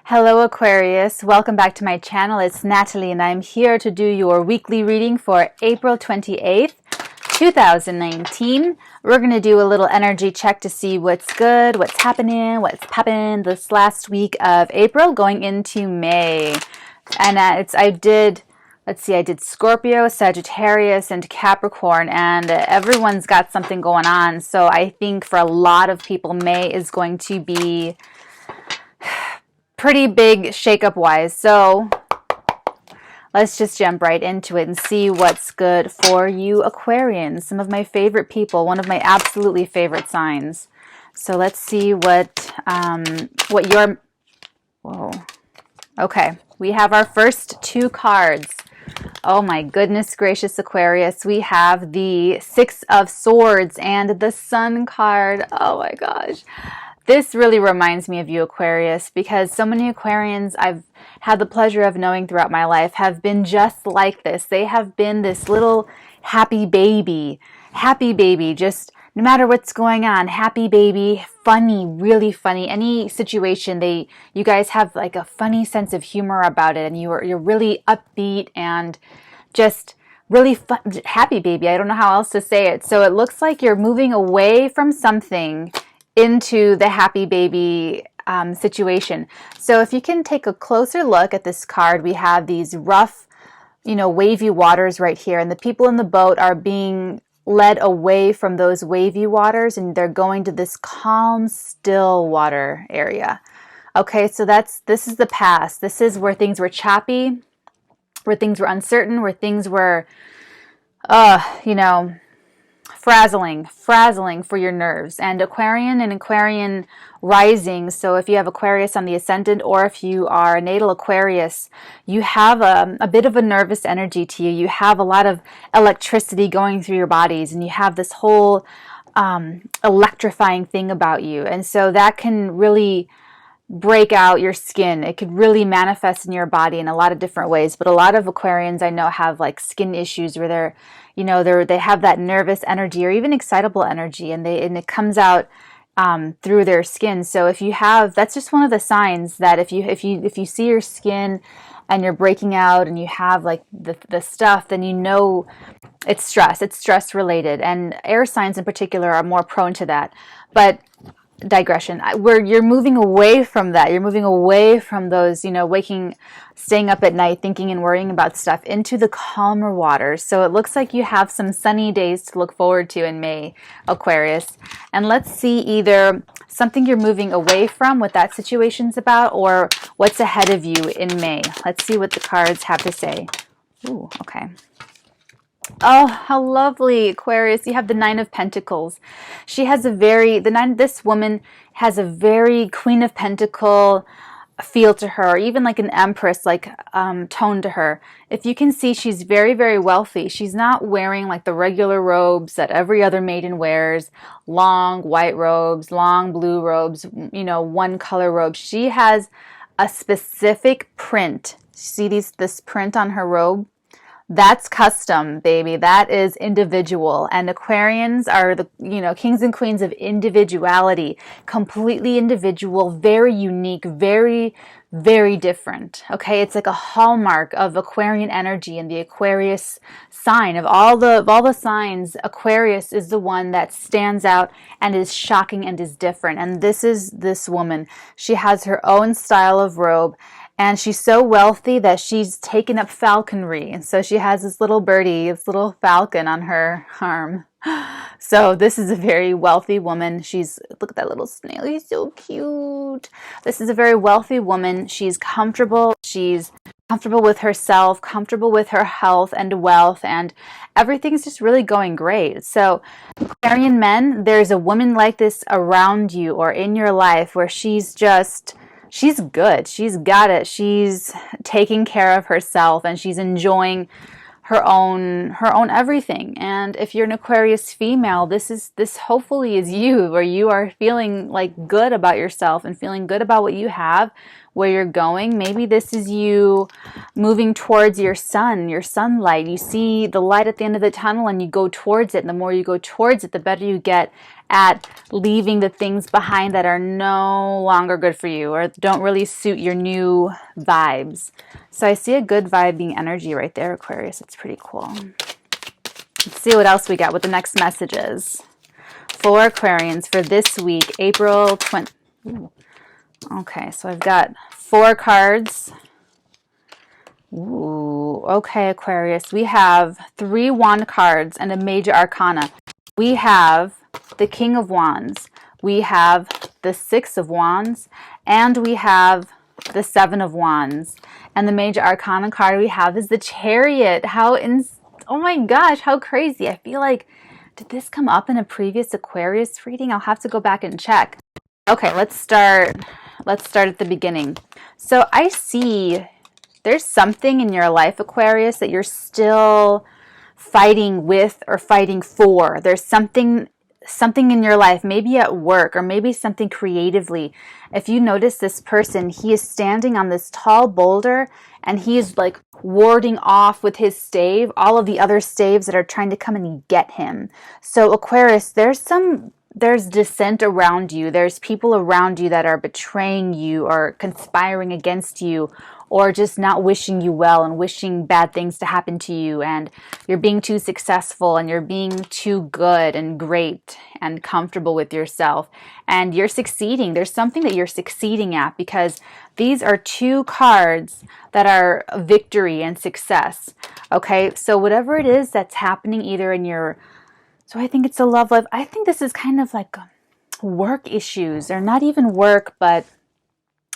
Hello Aquarius, welcome back to my channel. It's Natalie and I'm here to do your weekly reading for April 28th, 2019. We're going to do a little energy check to see what's good, what's happening, what's popping this last week of April going into May. And I did Scorpio, Sagittarius, and Capricorn, and everyone's got something going on. So I think for a lot of people, May is going to be pretty big shakeup wise. So let's just jump right into it and see what's good for you Aquarians, some of my favorite people, one of my absolutely favorite signs. So let's see what your, whoa. Okay, we have our first two cards. Oh my goodness gracious Aquarius, we have the Six of Swords and the Sun card. Oh my gosh. This really reminds me of you, Aquarius, because so many Aquarians I've had the pleasure of knowing throughout my life have been just like this. They have been this little happy baby, just no matter what's going on, happy baby, funny, really funny. Any situation, you guys have like a funny sense of humor about it, and you're really upbeat and just really fun, happy baby. I don't know how else to say it. So it looks like you're moving away from something into the happy baby situation. So if you can take a closer look at this card, we have these rough, wavy waters right here, and the people in the boat are being led away from those wavy waters, and they're going to this calm, still water area. Okay, so this is the past. This is where things were choppy, where things were uncertain, where things were, frazzling for your nerves. And Aquarian rising, so if you have Aquarius on the ascendant or if you are a natal Aquarius, you have a bit of a nervous energy to you. You have a lot of electricity going through your bodies, and you have this whole electrifying thing about you. And so that can really break out your skin. It could really manifest in your body in a lot of different ways. But a lot of Aquarians I know have like skin issues where they have that nervous energy or even excitable energy, and it comes out through their skin. So if you have, that's just one of the signs that if you see your skin and you're breaking out and you have like the stuff, then it's stress related, and air signs in particular are more prone to that. But digression, where you're moving away from that, you're moving away from those, staying up at night thinking and worrying about stuff, into the calmer waters. So it looks like you have some sunny days to look forward to in May, Aquarius. And let's see either something you're moving away from, what that situation's about, or what's ahead of you in May. Let's see what the cards have to say. Ooh, okay. Oh, how lovely, Aquarius. You have the Nine of Pentacles. This woman has a very Queen of Pentacle feel to her, or even like an Empress like tone to her. If you can see, she's very, very wealthy. She's not wearing like the regular robes that every other maiden wears, long white robes, long blue robes, one color robes. She has a specific print. See this print on her robe? That's custom, baby. That is individual. And Aquarians are the, kings and queens of individuality. Completely individual, very unique, very, very different. Okay, it's like a hallmark of Aquarian energy and the Aquarius sign. Of all the signs, Aquarius is the one that stands out and is shocking and is different. And this is this woman. She has her own style of robe. And she's so wealthy that she's taken up falconry. And so she has this little birdie, this little falcon on her arm. So this is a very wealthy woman. Look at that little snail. He's so cute. This is a very wealthy woman. She's comfortable. She's comfortable with herself, comfortable with her health and wealth, and everything's just really going great. So Aquarian men, there's a woman like this around you or in your life where she's good. She's got it. She's taking care of herself and she's enjoying her own everything. And if you're an Aquarius female, this hopefully is you, where you are feeling like good about yourself and feeling good about what you have, where you're going. Maybe this is you moving towards your sunlight. You see the light at the end of the tunnel and you go towards it. And the more you go towards it, the better you get at leaving the things behind that are no longer good for you or don't really suit your new vibes. So I see a good vibing energy right there, Aquarius. It's pretty cool. Let's see what else we got, what the next message is for Aquarians for this week, April 20. Okay, so I've got 4 cards. Ooh, okay, Aquarius. We have 3 wand cards and a major arcana. We have the King of Wands. We have the 6 of Wands. And we have the 7 of Wands. And the major arcana card we have is the Chariot. Oh my gosh, how crazy. I feel like, did this come up in a previous Aquarius reading? I'll have to go back and check. Okay, let's start at the beginning. So I see there's something in your life, Aquarius, that you're still fighting with or fighting for. There's something in your life, maybe at work or maybe something creatively. If you notice this person, he is standing on this tall boulder and he is like warding off with his stave all of the other staves that are trying to come and get him. So Aquarius, there's dissent around you. There's people around you that are betraying you or conspiring against you or just not wishing you well and wishing bad things to happen to you. And you're being too successful and you're being too good and great and comfortable with yourself. And you're succeeding. There's something that you're succeeding at because these are 2 cards that are victory and success. Okay, so whatever it is that's happening either in your... So I think it's a love life. I think this is kind of like work issues, or not even work, but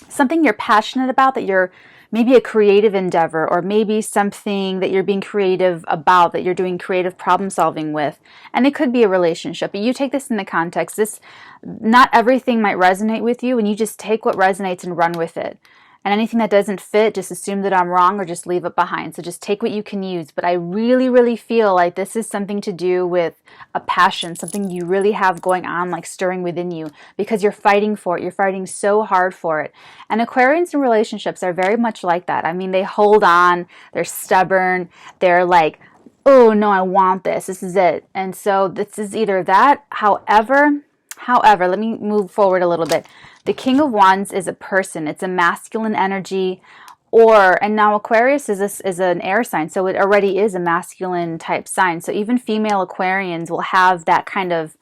something you're passionate about, that you're maybe a creative endeavor, or maybe something that you're being creative about, that you're doing creative problem solving with. And it could be a relationship, but you take this in the context. Not everything might resonate with you, and you just take what resonates and run with it. And anything that doesn't fit, just assume that I'm wrong or just leave it behind. So just take what you can use. But I really, really feel like this is something to do with a passion, something you really have going on, like stirring within you, because you're fighting for it. You're fighting so hard for it. And Aquarians in relationships are very much like that. I mean, they hold on, they're stubborn, they're like, oh no, I want this. This is it. And so this is either that. However, let me move forward a little bit. The King of Wands is a person. It's a masculine energy. And now Aquarius is an air sign, so it already is a masculine type sign. So even female Aquarians will have that kind of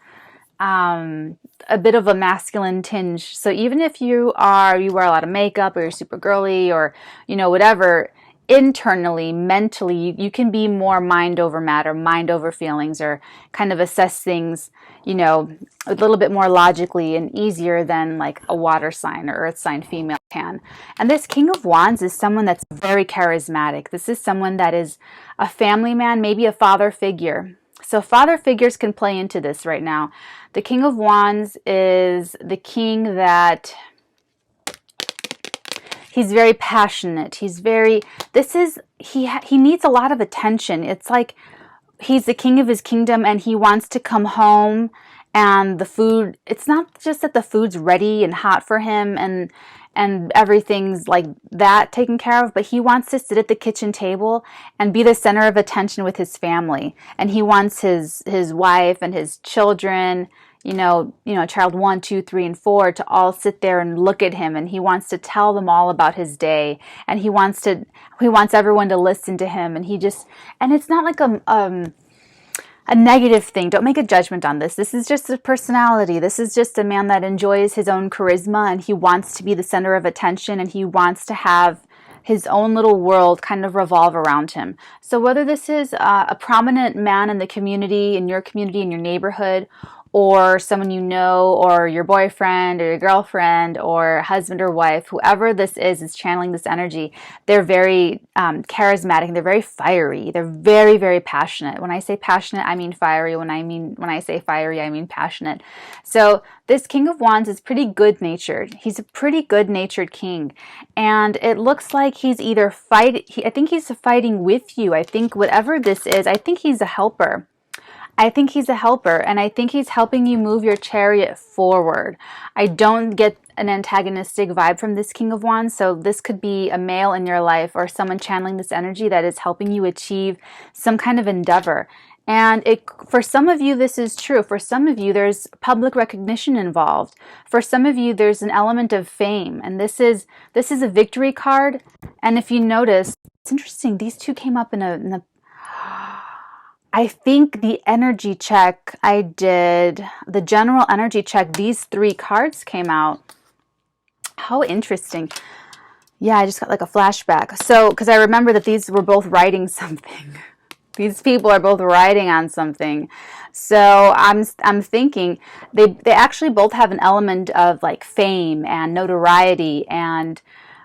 a bit of a masculine tinge. So even if you wear a lot of makeup, or you're super girly, or whatever, internally, mentally, you can be more mind over matter, mind over feelings, or kind of assess things, a little bit more logically and easier than like a water sign or earth sign female can. And this King of Wands is someone that's very charismatic. This is someone that is a family man, maybe a father figure. So father figures can play into this right now. The King of Wands is the king that... he's very passionate. He needs a lot of attention. It's like he's the king of his kingdom and he wants to come home, and the food, it's not just that the food's ready and hot for him and everything's like that taken care of, but he wants to sit at the kitchen table and be the center of attention with his family. And he wants his wife and his children, child 1, 2, 3, and 4 to all sit there and look at him, and he wants to tell them all about his day, and he wants everyone to listen to him, and it's not like a negative thing. Don't make a judgment on this. This is just a personality. This is just a man that enjoys his own charisma, and he wants to be the center of attention, and he wants to have his own little world kind of revolve around him. So whether this is a prominent man in the community, in your neighborhood, or someone you know, or your boyfriend or your girlfriend or husband or wife, whoever this is channeling this energy, they're very charismatic, and they're very fiery. They're very, very passionate. When I say passionate, I mean fiery. When I say fiery, I mean passionate. So this King of Wands is pretty good-natured. He's a pretty good-natured king. And it looks like he's either I think he's fighting with you. I think whatever this is, I think he's a helper. I think he's a helper, and I think he's helping you move your chariot forward. I don't get an antagonistic vibe from this King of Wands, so this could be a male in your life or someone channeling this energy that is helping you achieve some kind of endeavor. And for some of you, this is true. For some of you, there's public recognition involved. For some of you, there's an element of fame. And this is a victory card. And if you notice, it's interesting. These two came up in a I think the energy check I did, the general energy check, these three cards came out. How interesting. Yeah, I just got like a flashback. So, because I remember that these were both writing something. These people are both writing on something. So I'm thinking they actually both have an element of like fame and notoriety and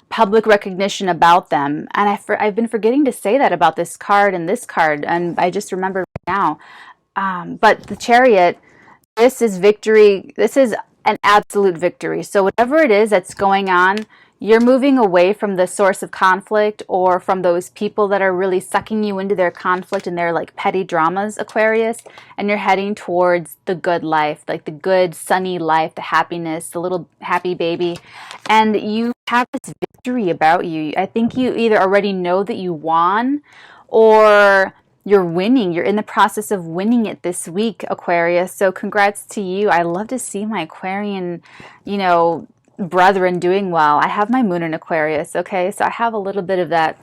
public recognition about them. And I've been forgetting to say that about this card and this card, and I just remembered right now. But the Chariot, this is victory. This is an absolute victory. So whatever it is that's going on, you're moving away from the source of conflict or from those people that are really sucking you into their conflict and their like petty dramas, Aquarius, and you're heading towards the good life, like the good sunny life, the happiness, the little happy baby. And you have this victory about you. I think you either already know that you won or you're winning. You're in the process of winning it this week, Aquarius. So congrats to you. I love to see my Aquarian, brethren doing well. I have my moon in Aquarius, okay? So I have a little bit of that.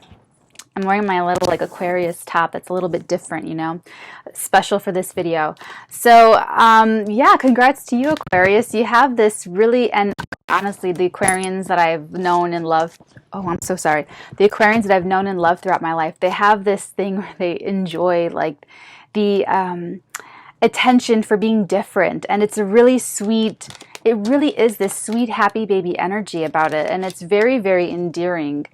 I'm wearing my little like Aquarius top that's a little bit different, special for this video. So yeah, congrats to you, Aquarius. You have this really, and honestly, the Aquarians that I've known and loved, oh, I'm so sorry. The Aquarians that I've known and loved throughout my life, they have this thing where they enjoy like the attention for being different. And it's a really sweet, it really is this sweet, happy baby energy about it. And it's very, very endearing.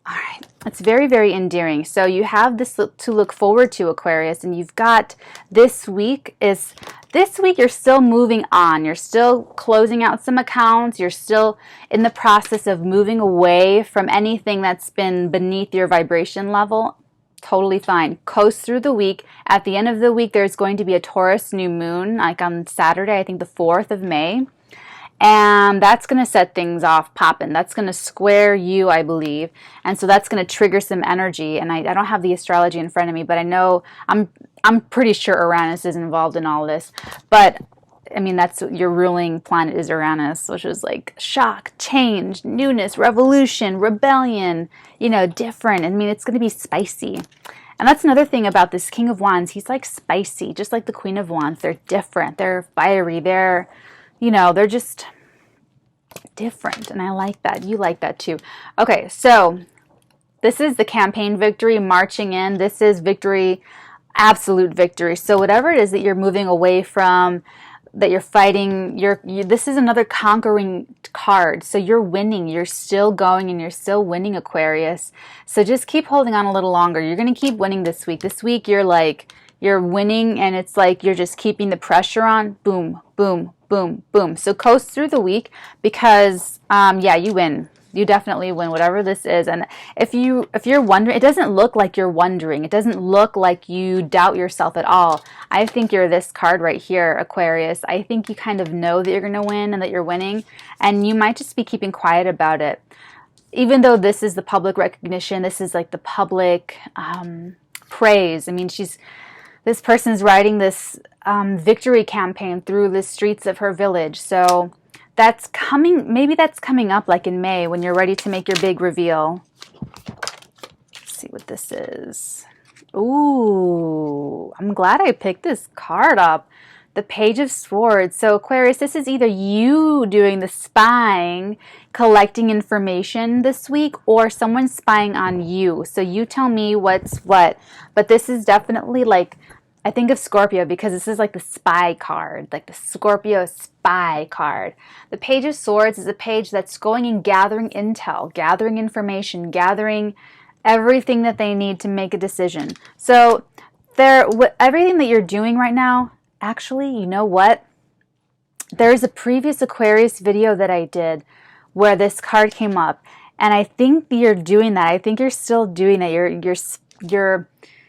All right. It's very, very endearing. So you have this to look forward to, Aquarius, and you've got this week you're still moving on. You're still closing out some accounts. You're still in the process of moving away from anything that's been beneath your vibration level. Totally fine. Coast through the week. At the end of the week, there's going to be a Taurus new moon, like on Saturday, I think the 4th of May. And that's going to set things off popping. That's going to square you, I believe. And so that's going to trigger some energy. And I don't have the astrology in front of me, but I know, I'm pretty sure Uranus is involved in all this. But I mean, that's your ruling planet is Uranus, which is like shock, change, newness, revolution, rebellion, different. I mean, it's going to be spicy. And that's another thing about this King of Wands. He's like spicy, just like the Queen of Wands. They're different. They're fiery. They're just different. And I like that. You like that too. Okay, so this is the campaign victory marching in. This is victory, absolute victory. So whatever it is that you're moving away from, that you're fighting, this is another conquering card. So you're winning. You're still going and you're still winning, Aquarius. So just keep holding on a little longer. You're going to keep winning this week. This week you're winning, and it's like you're just keeping the pressure on. Boom, boom, boom, boom. So coast through the week because, yeah, you win. You definitely win, whatever this is. And if you're wondering, it doesn't look like you're wondering. It doesn't look like you doubt yourself at all. I think you're this card right here, Aquarius. I think you kind of know that you're going to win and that you're winning, and you might just be keeping quiet about it. Even though this is the public recognition, this is like the public praise. I mean, this person's riding this victory campaign through the streets of her village. So that's coming, maybe that's coming up like in May when you're ready to make your big reveal. Let's see what this is. Ooh, I'm glad I picked this card up. The Page of Swords. So Aquarius, this is either you doing the spying, collecting information this week, or someone spying on you. So you tell me what's what. But this is definitely like, I think of Scorpio because this is like the spy card, like the Scorpio spy card. The Page of Swords is a page that's going and gathering intel, gathering information, gathering everything that they need to make a decision. So everything that you're doing right now, actually, you know what? There's a previous Aquarius video that I did where this card came up, and I think you're doing that. I think you're still doing that.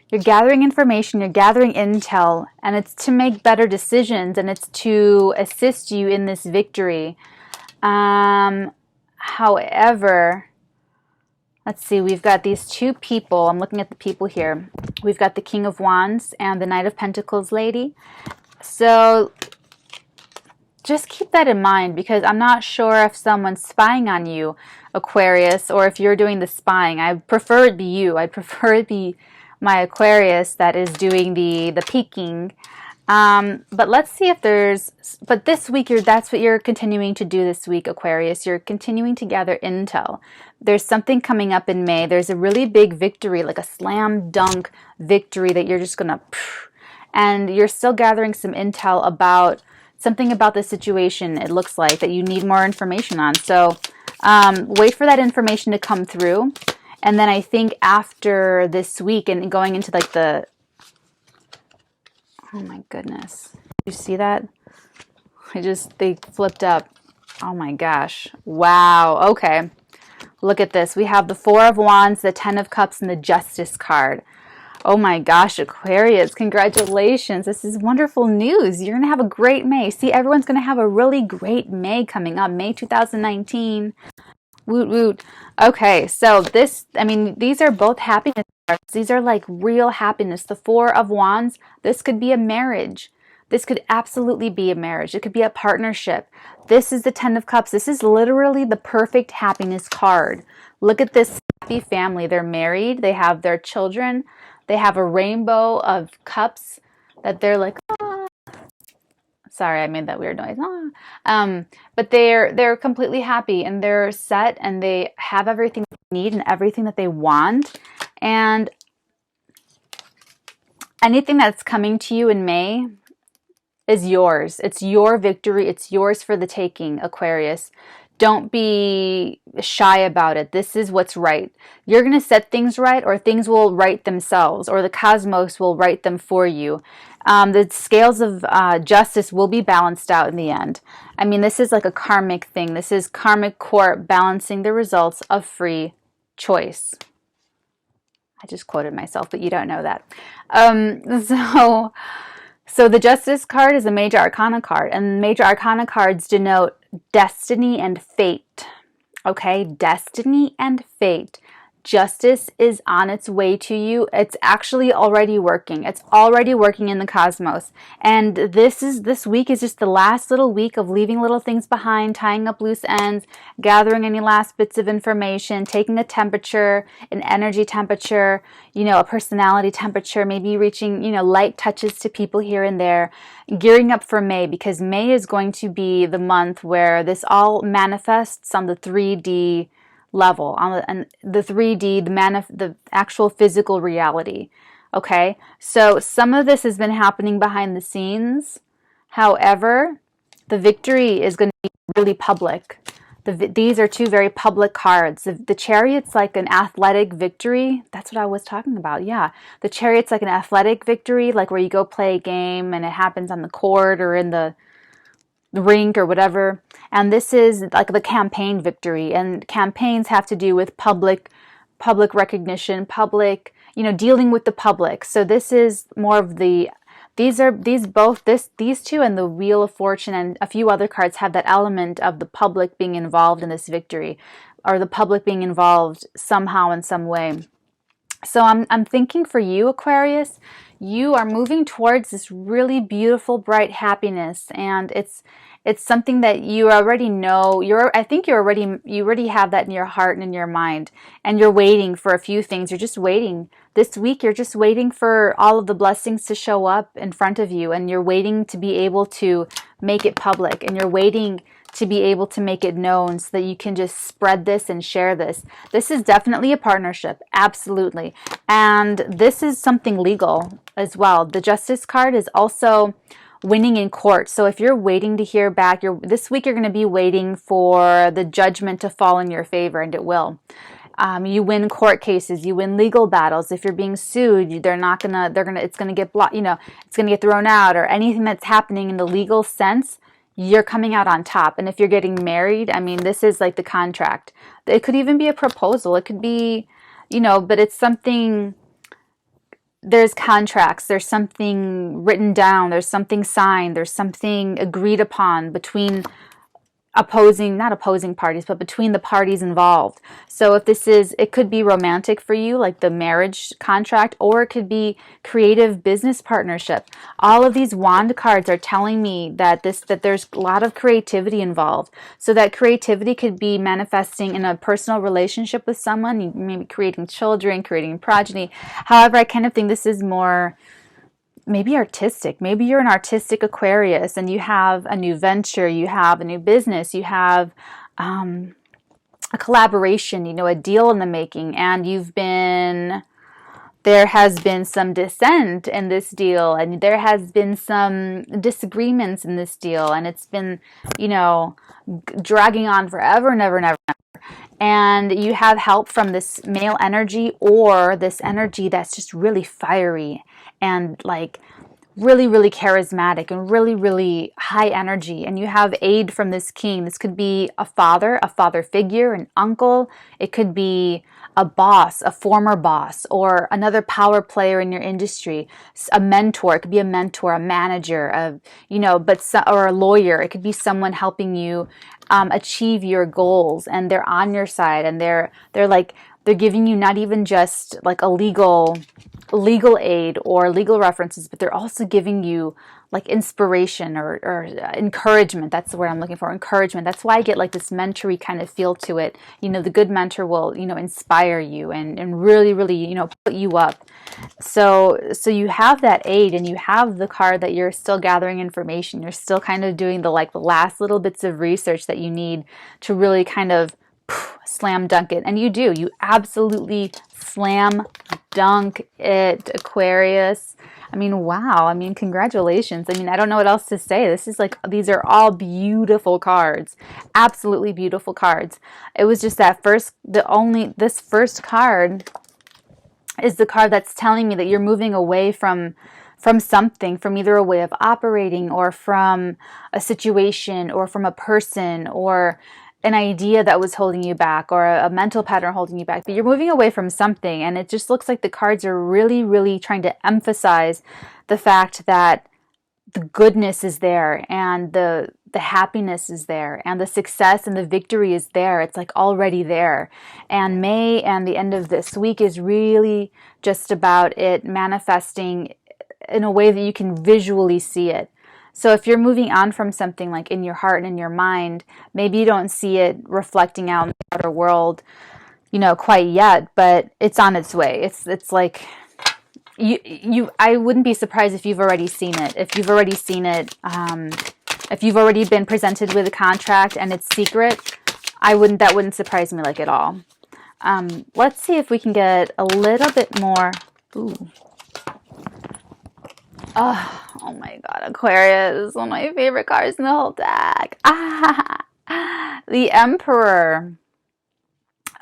You're gathering information, you're gathering intel, and it's to make better decisions, and it's to assist you in this victory. However, let's see, we've got these two people. I'm looking at the people here. We've got the King of Wands and the Knight of Pentacles lady. So just keep that in mind, because I'm not sure if someone's spying on you, Aquarius, or if you're doing the spying. I prefer it be you. I prefer it be my Aquarius that is doing the peeking. But let's see if there's, but this week that's what you're continuing to do this week, Aquarius. You're continuing to gather intel. There's something coming up in May. There's a really big victory, like a slam dunk victory that you're just gonna, and you're still gathering some intel about something about the situation, it looks like, that you need more information on. So wait for that information to come through. And then I think after this week and going into like the, oh my goodness, you see that? They flipped up. Oh my gosh. Wow. Okay. Look at this. We have the Four of Wands, the Ten of Cups, and the Justice card. Oh my gosh, Aquarius, congratulations. This is wonderful news. You're going to have a great May. See, everyone's going to have a really great May coming up, May 2019. Woot woot. Okay, so this, I mean, these are both happiness cards. These are like real happiness. The Four of Wands, this could be a marriage. This could absolutely be a marriage. It could be a partnership. This is the Ten of Cups. This is literally the perfect happiness card. Look at this happy family. They're married. They have their children. They have a rainbow of cups that they're like, ah. Sorry, I made that weird noise. Ah. But they're completely happy and they're set and they have everything they need and everything that they want. And anything that's coming to you in May is yours. It's your victory. It's yours for the taking, Aquarius. Don't be shy about it. This is what's right. You're going to set things right, or things will right themselves, or the cosmos will right them for you. The scales of justice will be balanced out in the end. I mean, this is like a karmic thing. This is karmic court balancing the results of free choice. I just quoted myself, but you don't know that. So the Justice card is a Major Arcana card, and Major Arcana cards denote destiny and fate. Okay, destiny and fate. Justice is on its way to you. It's actually already working. It's already working in the cosmos. And this week is just the last little week of leaving little things behind, tying up loose ends, gathering any last bits of information, taking a temperature, an energy temperature, a personality temperature, maybe reaching, light touches to people here and there, gearing up for May, because May is going to be the month where this all manifests on the 3D level, on the 3D, the actual physical reality. Okay, so some of this has been happening behind the scenes. However, the victory is going to be really public. These are two very public cards. The Chariot's like an athletic victory. That's what I was talking about. Yeah, the Chariot's like an athletic victory, like where you go play a game and it happens on the court or in the rink or whatever. And this is like the campaign victory, and campaigns have to do with public recognition, public, dealing with the public. So this is more of the, these two and the Wheel of Fortune and a few other cards have that element of the public being involved in this victory, or the public being involved somehow in some way. So I'm thinking for you, Aquarius, you are moving towards this really beautiful, bright happiness, and it's something that you already know. I think you already have that in your heart and in your mind, and you're waiting for a few things. You're just waiting. This week, you're just waiting for all of the blessings to show up in front of you, and you're waiting to be able to make it public, and you're waiting to be able to make it known so that you can just spread this and share this. This is definitely a partnership, absolutely. And this is something legal as well. The Justice card is also winning in court. So if you're waiting to hear back, this week you're going to be waiting for the judgment to fall in your favor, and it will. You win court cases, you win legal battles. If you're being sued, it's gonna get blocked, it's gonna get thrown out, or anything that's happening in the legal sense, you're coming out on top. And if you're getting married, I mean, this is like the contract. It could even be a proposal. It could be, but it's something, there's contracts, there's something written down, there's something signed, there's something agreed upon between not opposing parties, but between the parties involved. So if this is, it could be romantic for you, like the marriage contract, or it could be creative business partnership. All of these wand cards are telling me that there's a lot of creativity involved. So that creativity could be manifesting in a personal relationship with someone, you maybe creating children, creating progeny. However, I kind of think this is more maybe artistic. Maybe you're an artistic Aquarius and you have a new venture, you have a new business, you have a collaboration, a deal in the making, and there has been some dissent in this deal, and there has been some disagreements in this deal, and it's been, dragging on forever and ever and ever. And you have help from this male energy, or this energy that's just really fiery and like really, really charismatic and really, really high energy. And you have aid from this king. This could be a father figure, an uncle. It could be a boss, a former boss, or another power player in your industry, a mentor. It could be a mentor, a manager, or a lawyer. It could be someone helping you achieve your goals, and they're on your side, and they're giving you not even just like a legal aid or legal references, but they're also giving you like inspiration or encouragement. That's the word I'm looking for, encouragement. That's why I get like this mentory kind of feel to it. The good mentor will, inspire you and really, really, put you up. So you have that aid, and you have the card that you're still gathering information. You're still kind of doing the last little bits of research that you need to really kind of slam dunk it. And you absolutely slam dunk it, Aquarius. Wow. Congratulations. I don't know what else to say. These are all beautiful cards. Absolutely beautiful cards. It was just this first card is the card that's telling me that you're moving away from something, from either a way of operating, or from a situation, or from a person, or an idea that was holding you back, or a mental pattern holding you back. But you're moving away from something, and it just looks like the cards are really, really trying to emphasize the fact that the goodness is there, and the happiness is there, and the success and the victory is there. It's like already there. And May and the end of this week is really just about it manifesting in a way that you can visually see it. So if you're moving on from something, like in your heart and in your mind, maybe you don't see it reflecting out in the outer world, quite yet, but it's on its way. It's like I wouldn't be surprised if you've already seen it. If you've already seen it, if you've already been presented with a contract and it's secret, that wouldn't surprise me at all. Let's see if we can get a little bit more. Ooh. Oh my God, Aquarius is one of my favorite cards in the whole deck. The Emperor.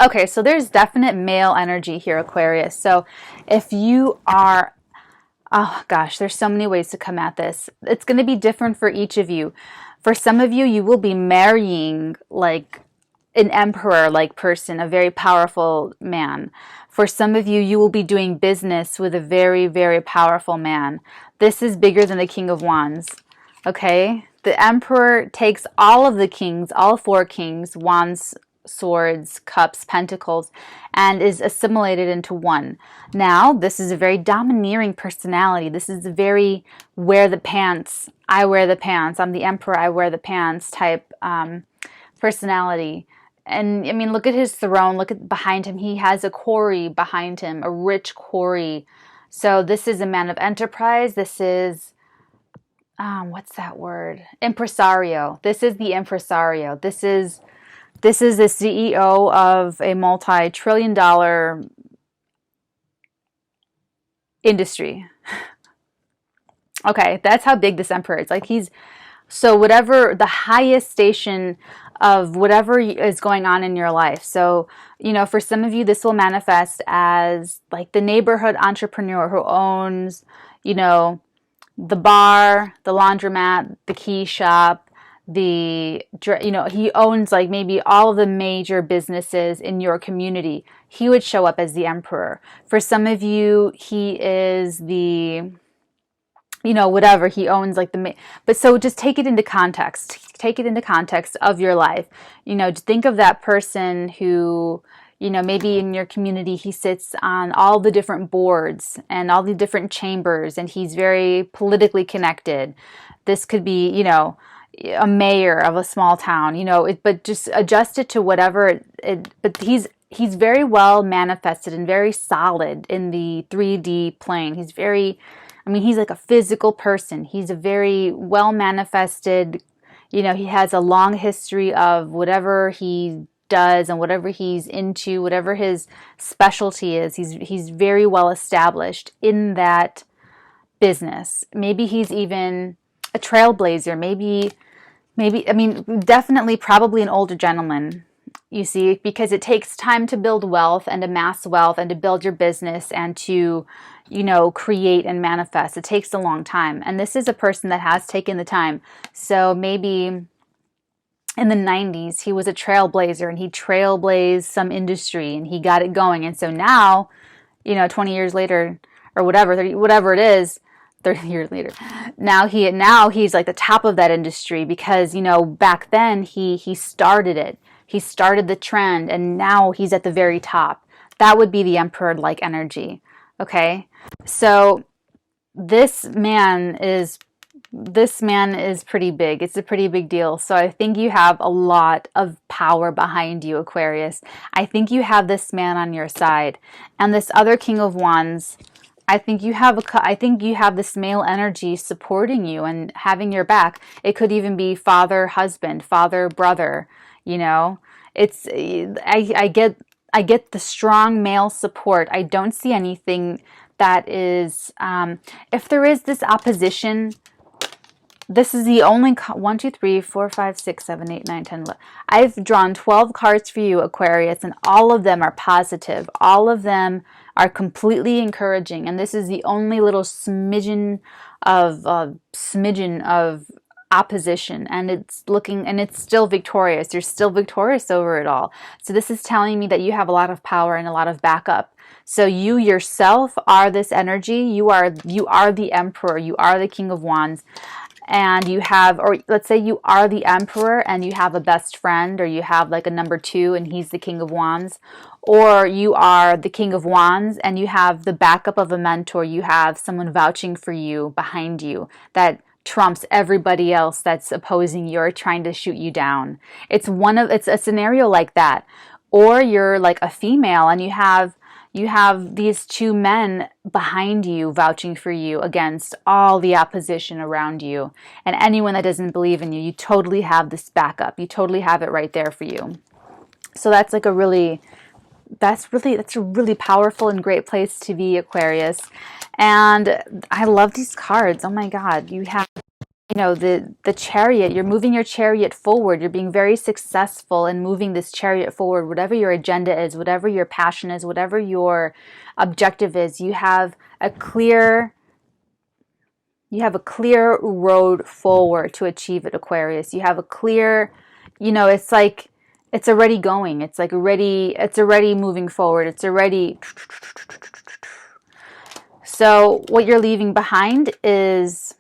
Okay, so there's definite male energy here, Aquarius. So if you are, oh gosh, there's so many ways to come at this. It's going to be different for each of you. For some of you, you will be marrying like an emperor-like person, a very powerful man. For some of you, you will be doing business with a very, very powerful man. This is bigger than the King of Wands, okay? The Emperor takes all of the kings, all four kings, wands, swords, cups, pentacles, and is assimilated into one. Now, this is a very domineering personality. This is a very wear the pants, I wear the pants, I'm the emperor, I wear the pants type personality. And look at his throne, look at behind him. He has a quarry behind him, a rich quarry. So this is a man of enterprise. This is, what's that word? Impresario. This is the impresario. This is the CEO of a multi-trillion-dollar industry. Okay, that's how big this emperor is. So whatever the highest station of whatever is going on in your life. So, for some of you, this will manifest as like the neighborhood entrepreneur who owns, the bar, the laundromat, the key shop, he owns like maybe all of the major businesses in your community. He would show up as the emperor. For some of you, he is the whatever he owns, like but so just take it into context. Take it into context of your life. Think of that person who, maybe in your community, he sits on all the different boards and all the different chambers, and he's very politically connected. This could be, a mayor of a small town, but just adjust it to whatever but he's very well manifested and very solid in the 3D plane. He's like a physical person. He's a very well manifested, he has a long history of whatever he does and whatever he's into, whatever his specialty is. He's very well established in that business. Maybe he's even a trailblazer. Definitely probably an older gentleman, you see, because it takes time to build wealth and amass wealth and to build your business and to, create and manifest. It takes a long time. And this is a person that has taken the time. So maybe in the 90s, he was a trailblazer and he trailblazed some industry and he got it going. And so now, 20 years later or whatever, 30, whatever it is, 30 years later, now he's like the top of that industry because, back then he started it. He started the trend and now he's at the very top. That would be the emperor-like energy. Okay. So this man is pretty big. It's a pretty big deal. So I think you have a lot of power behind you, Aquarius. I think you have this man on your side. And this other King of Wands, I think you have this male energy supporting you and having your back. It could even be father, husband, father, brother, It's I get the strong male support. I don't see anything that is if there is this opposition. This is the only 1, 2, 3, 4, 5, 6, 7, 8, 9, 10, 11. I've drawn 12 cards for you, Aquarius, and all of them are positive. All of them are completely encouraging. And this is the only little smidgen of opposition, and it's still victorious. You're still victorious over it all. So this is telling me that you have a lot of power and a lot of backup. So you yourself are this energy. You are the emperor. You are the King of Wands. And you have, or let's say you are the emperor and you have a best friend, or you have like a number 2 and he's the King of Wands, or you are the King of Wands and you have the backup of a mentor. You have someone vouching for you behind you that trumps everybody else that's opposing you or trying to shoot you down. It's a scenario like that. Or you're like a female and you have these 2 men behind you vouching for you against all the opposition around you. And anyone that doesn't believe in you, you totally have this backup. You totally have it right there for you. So that's a really powerful and great place to be, Aquarius. And I love these cards. Oh my God. You have the chariot. You're moving your chariot forward. You're being very successful in moving this chariot forward. Whatever your agenda is, whatever your passion is, whatever your objective is, you have a clear road forward to achieve it, Aquarius. You have a clear, it's like it's already going. It's already moving forward. It's already. So what you're leaving behind is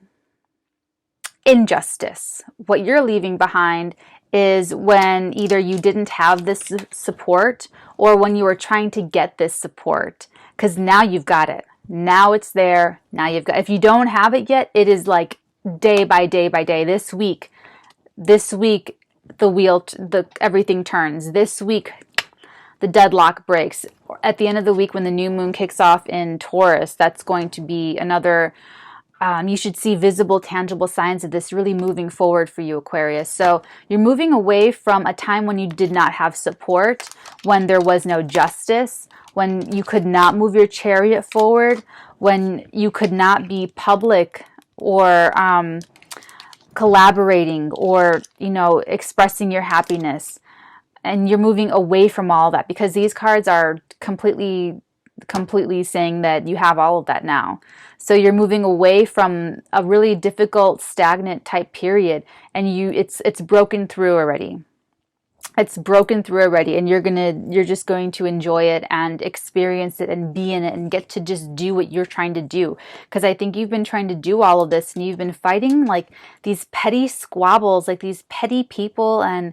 injustice. What you're leaving behind is when either you didn't have this support or when you were trying to get this support, because now you've got it. Now it's there. Now you've got, if you don't have it yet, it is like day by day by day. This week, everything turns. This week, the deadlock breaks. At the end of the week, when the new moon kicks off in Taurus, that's going to be another. You should see visible, tangible signs of this really moving forward for you, Aquarius. So you're moving away from a time when you did not have support, when there was no justice, when you could not move your chariot forward, when you could not be public or collaborating or, expressing your happiness. And you're moving away from all that because these cards are completely saying that you have all of that now. So you're moving away from a really difficult, stagnant type period, and it's broken through already. it's broken through already, and you're just going to enjoy it and experience it and be in it and get to just do what you're trying to do. Because I think you've been trying to do all of this, and you've been fighting like these petty squabbles, like these petty people, and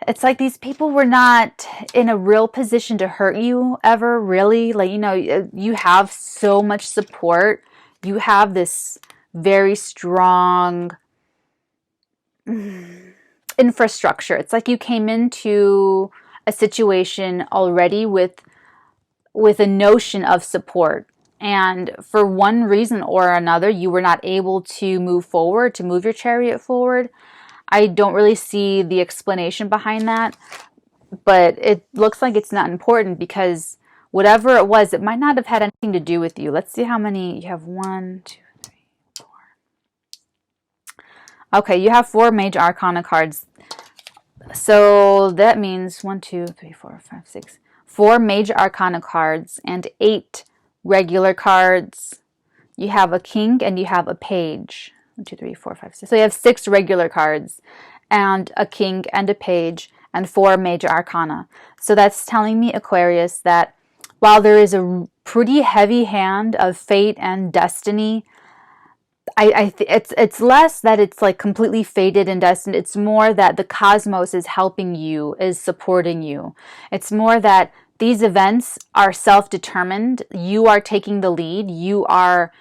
it's like these people were not in a real position to hurt you ever, really. Like, you have so much support. You have this very strong infrastructure. It's like you came into a situation already with a notion of support. And for one reason or another, you were not able to move forward, to move your chariot forward. I don't really see the explanation behind that, but it looks like it's not important because whatever it was, it might not have had anything to do with you. Let's see how many you have. 1, 2, 3, 4. Okay, you have 4 major arcana cards. So that means 1, 2, 3, 4, 5, 6. 4 major arcana cards and 8 regular cards. You have a king and you have a page. 1, 2, 3, 4, 5, 6. So you have 6 regular cards and a king and a page and 4 major arcana. So that's telling me, Aquarius, that while there is a pretty heavy hand of fate and destiny, it's less that it's like completely fated and destined. It's more that the cosmos is helping you, is supporting you. It's more that these events are self-determined. You are taking the lead. You are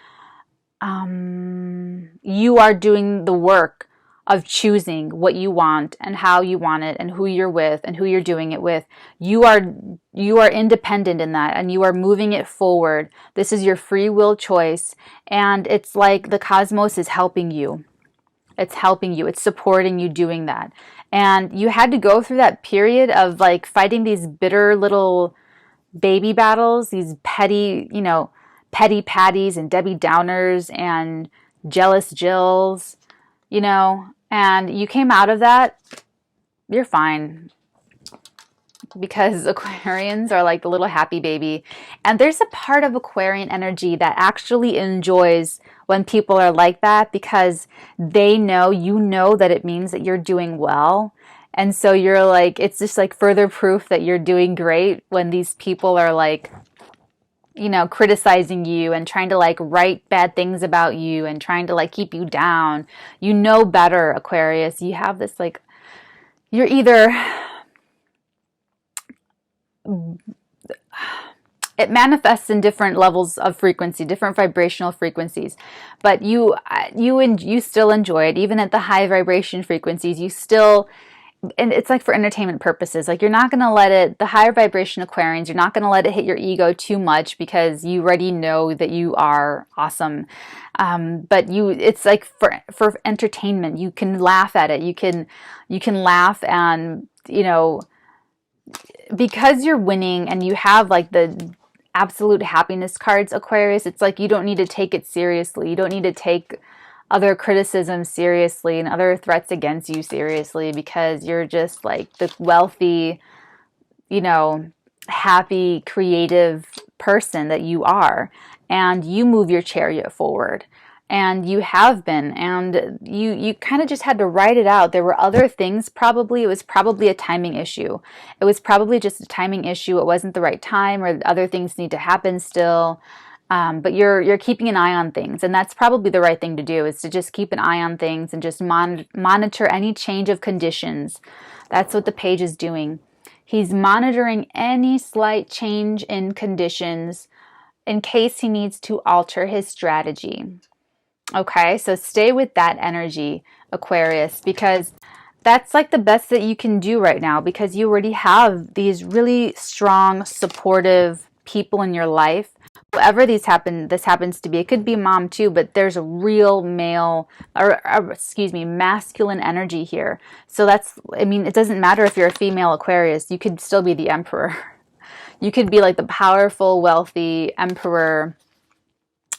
doing the work of choosing what you want and how you want it and who you're with and who you're doing it with. You are independent in that, and you are moving it forward. This is your free will choice, and it's like the cosmos is helping you. It's helping you. It's supporting you doing that. And you had to go through that period of like fighting these bitter little baby battles, these petty, petty Patties and Debbie Downers and jealous Jills, and you came out of that. You're fine, because Aquarians are like the little happy baby. And there's a part of Aquarian energy that actually enjoys when people are like that, because they know, that it means that you're doing well. And so you're like, it's just like further proof that you're doing great when these people are like, criticizing you and trying to like write bad things about you and trying to like keep you down. You know better, Aquarius. You have this like, you're either, it manifests in different levels of frequency, different vibrational frequencies, but you still enjoy it. Even at the high vibration frequencies, you still, and it's like for entertainment purposes. Like, you're not going to let it, the higher vibration Aquarians, you're not going to let it hit your ego too much, because you already know that you are awesome. But it's like for entertainment, you can laugh at it. You can laugh, and, because you're winning and you have like the absolute happiness cards, Aquarius, it's like you don't need to take it seriously. You don't need to take other criticism seriously and other threats against you seriously, because you're just like the wealthy, happy, creative person that you are, and you move your chariot forward, and you have been, and you kind of just had to write it out. There were other things, it was probably a timing issue. It was probably just a timing issue. It wasn't the right time, or other things need to happen still. But you're keeping an eye on things, and that's probably the right thing to do, is to just keep an eye on things and just monitor any change of conditions. That's what the page is doing. He's monitoring any slight change in conditions in case he needs to alter his strategy. Okay, so stay with that energy, Aquarius, because that's like the best that you can do right now, because you already have these really strong, supportive people in your life. Whoever this happens to be, it could be mom too, but there's a real male, masculine energy here. So it doesn't matter if you're a female Aquarius, you could still be the emperor. You could be like the powerful, wealthy emperor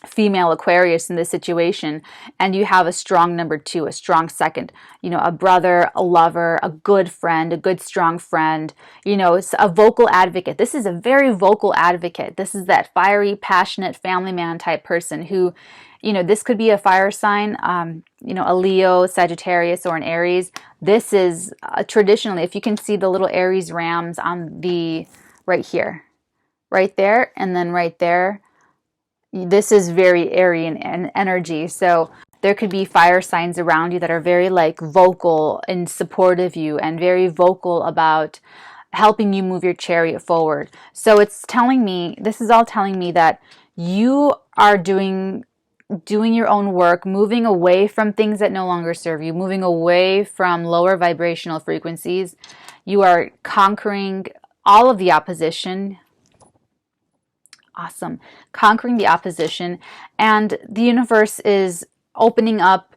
female Aquarius in this situation, and you have a strong number 2, a strong second, a brother, a lover, a good friend, a good strong friend, a vocal advocate. This is a very vocal advocate. This is that fiery, passionate family man type person who, you know, this could be a fire sign, you know, a Leo, Sagittarius, or an Aries. This is traditionally, if you can see the little Aries rams on the, right here, right there, and then right there, this is very Aryan energy. So there could be fire signs around you that are very like vocal in support of you and very vocal about helping you move your chariot forward. So it's telling me, this is all telling me that you are doing your own work, moving away from things that no longer serve you, moving away from lower vibrational frequencies. You are conquering all of the opposition. Awesome. Conquering the opposition, and the universe is opening up,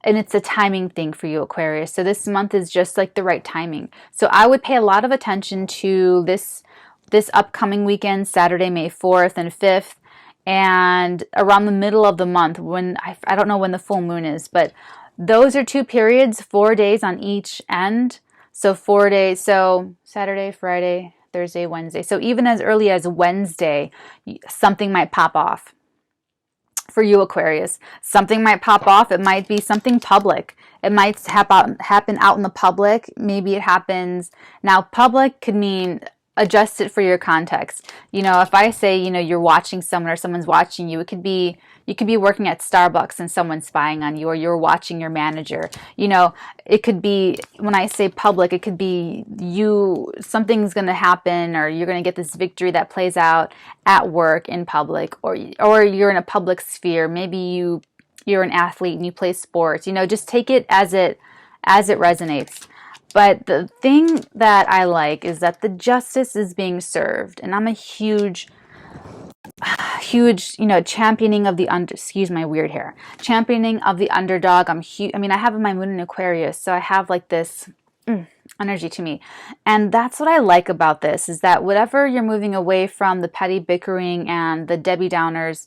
and it's a timing thing for you, Aquarius. So this month is just like the right timing. So I would pay a lot of attention to this upcoming weekend, Saturday, May 4th and 5th, and around the middle of the month when I don't know when the full moon is, but those are 2 periods, 4 days on each end. So 4 days, so Saturday, Friday, Thursday, Wednesday. So even as early as Wednesday, something might pop off for you, Aquarius. Something might pop off. It might be something public. It might happen out in the public. Maybe it happens. Now, public could mean adjust it for your context. You know, if I say, you know, you're watching someone or someone's watching you, it could be, you could be working at Starbucks and someone's spying on you, or you're watching your manager. You know, it could be, when I say public, it could be you, something's going to happen, or you're going to get this victory that plays out at work in public, or you're in a public sphere. Maybe you're an athlete and you play sports. You know, just take it as it resonates. But the thing that I like is that the justice is being served, and I'm a huge, you know, championing of the excuse my weird hair, championing of the underdog. I'm huge. I mean, I have my moon in Aquarius, so I have like this energy to me, and that's what I like about this, is that whatever you're moving away from, the petty bickering and the Debbie Downers,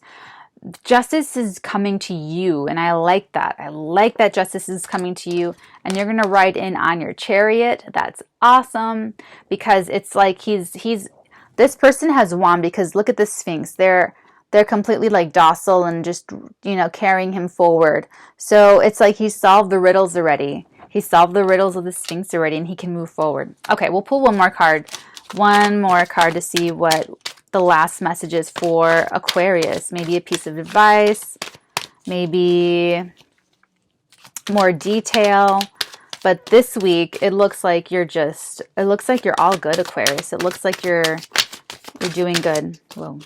justice is coming to you, and I like that. I like that justice is coming to you, and you're gonna ride in on your chariot. That's awesome, because it's like this person has won, because look at the Sphinx. They're completely like docile and just, you know, carrying him forward. So it's like he solved the riddles already. He solved the riddles of the Sphinx already, and he can move forward. Okay, we'll pull one more card to see what the last message is for Aquarius. Maybe a piece of advice, maybe more detail. But this week, it looks like you're all good, Aquarius. It looks like you're doing good. Whoa.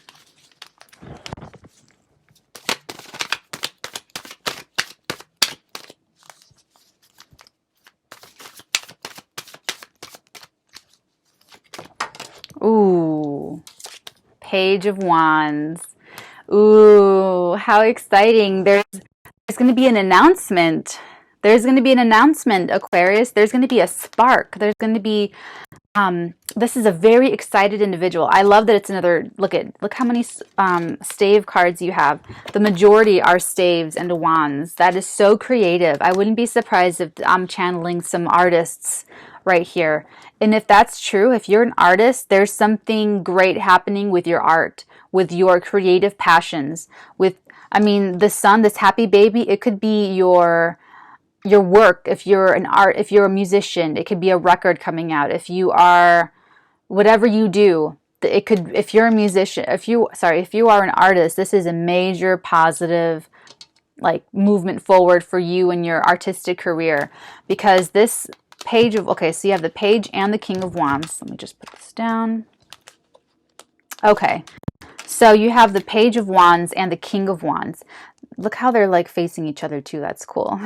Ooh. Page of Wands. Ooh, how exciting. There's going to be an announcement. There's going to be an announcement, Aquarius. There's going to be a spark. There's going to be, this is a very excited individual. I love that it's another, look how many stave cards you have. The majority are staves and wands. That is so creative. I wouldn't be surprised if I'm channeling some artists right here. And if that's true, if you're an artist, there's something great happening with your art, with your creative passions, with, I mean, the sun, this happy baby, it could be your work. If you're a musician, it could be a record coming out. If you are, whatever you do, it could, if you're a musician, if you are an artist, this is a major positive, like, movement forward for you in your artistic career, because this page of, okay, so you have the page and the King of Wands. Let me just put this down. Okay, so you have the Page of Wands and the King of Wands. Look how they're like facing each other too. That's cool.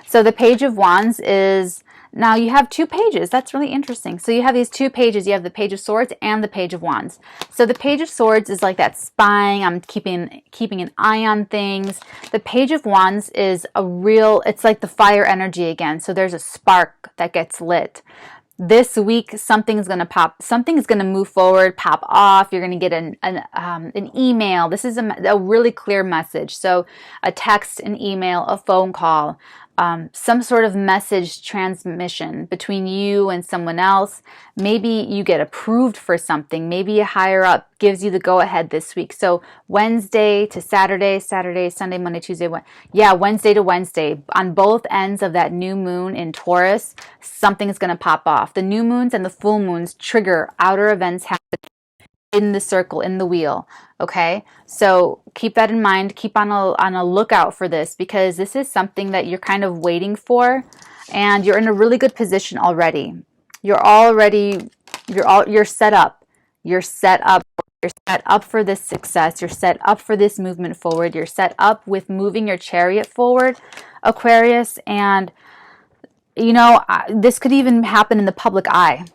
So the Page of Wands is, now you have 2 pages. That's really interesting. So you have these 2 pages. You have the Page of Swords and the Page of Wands. So the Page of Swords is like that spying. I'm keeping an eye on things. The Page of Wands is it's like the fire energy again. So there's a spark that gets lit. This week, something's going to pop. Something's going to move forward, pop off. You're going to get an email. This is a really clear message. So a text, an email, a phone call. some sort of message transmission between you and someone else. Maybe you get approved for something. Maybe a higher up gives you the go-ahead this week. So Wednesday to Saturday, Saturday, Sunday, Monday, Tuesday, Wednesday to Wednesday. On both ends of that new moon in Taurus, something is going to pop off. The new moons and the full moons trigger outer events happening in the circle, in the wheel. Okay, so keep that in mind. Keep on a lookout for this, because this is something that you're kind of waiting for, and you're in a really good position already. You're set up. You're set up. You're set up for this success. You're set up for this movement forward. You're set up with moving your chariot forward, Aquarius. And you know, this could even happen in the public eye.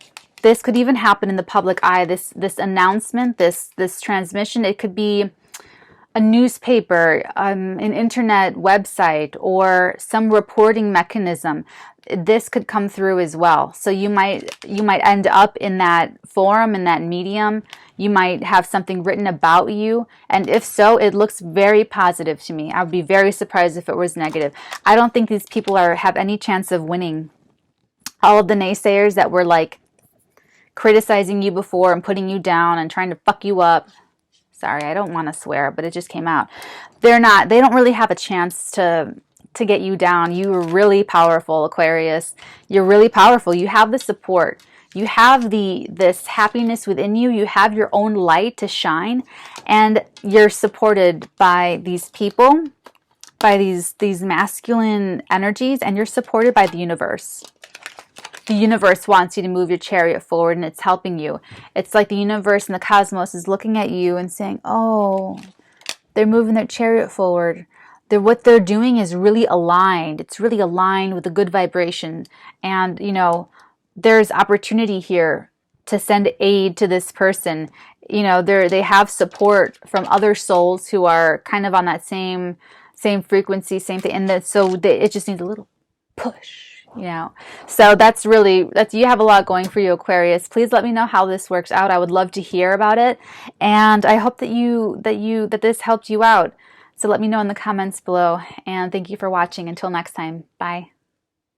This could even happen in the public eye. This announcement, this transmission, it could be a newspaper, an internet website, or some reporting mechanism. This could come through as well. So you might end up in that forum, in that medium. You might have something written about you, and if so, it looks very positive to me. I would be very surprised if it was negative. I don't think these people have any chance of winning. All of the naysayers that were like criticizing you before and putting you down and trying to fuck you up. Sorry, I don't want to swear, but it just came out. They don't really have a chance to get you down. You are really powerful, Aquarius. You're really powerful. You have the support. You have this happiness within you. You have your own light to shine, and you're supported by these people, by these masculine energies, and you're supported by the universe. The universe wants you to move your chariot forward, and it's helping you. It's like the universe and the cosmos is looking at you and saying, oh, they're moving their chariot forward. What they're doing is really aligned. It's really aligned with a good vibration. And, you know, there's opportunity here to send aid to this person. You know, they have support from other souls who are kind of on that same frequency, same thing. And it just needs a little push. You know, so you have a lot going for you, Aquarius. Please let me know how this works out. I would love to hear about it, and I hope that this helped you out. So let me know in the comments below, and thank you for watching. Until next time, bye.